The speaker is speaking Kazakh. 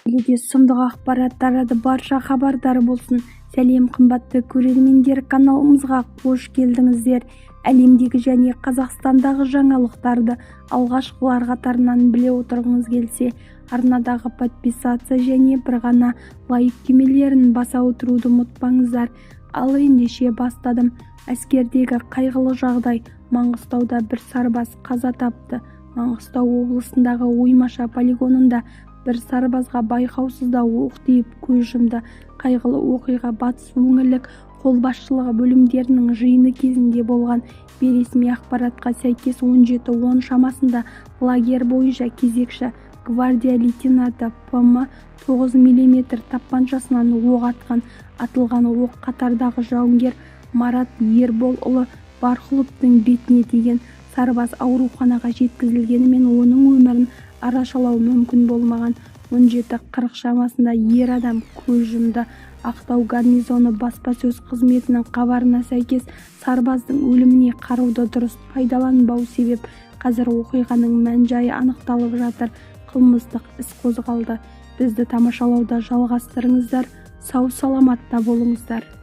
елде сұмдық ақпарат тарады, барша хабардар болсын. Сәлем қымбатты көрермендер, каналымызға қош келдіңіздер. Әлемдегі және Қазақстандағы жаңалықтарды алғашқылар қатарынан біле отырғыңыз келсе, арнадағы подписация және бір ғана лайк түймелерін баса отыруды ұмытпаңыздар. Ал ендеше бастадым. Әскердегі қайғылы жағдай. Маңғыстауда бір сарбаз қаза тапты. Маңғыстау облысындағы Оймаша полигонында бір сарбазға байқаусызда оқ тиіп көз жұмды. Қайғылы оқиға Батыс өңірлік қолбасшылығы бөлімдерінің жиыны кезінде болған. Бейресми ақпаратқа сәйкес 17:10 шамасында лагерь бойынша кезекші гвардия лейтенанты ПМ 9 мм тапаншасынан оқ атқан. Атылған оқ қатардағы жауынгер Марат Ерболұлы Барқұловтың бетіне тиген. Сарбаз ауруханаға жеткізілгенімен оның өмірін арашалау мүмкін болмаған. 17:40 шамасында ер адам көз жұмды. Ақтау гарнизоны баспасөз қызметінің хабарына сәйкес, сарбаздың өліміне қаруды дұрыс пайдаланбау себеп. Қазір оқиғаның мән-жайы анықталып жатыр. Қылмыстық іс қозғалды. Бізді тамашалауда жалғастырыңыздар. Сау саламатта болыңыздар.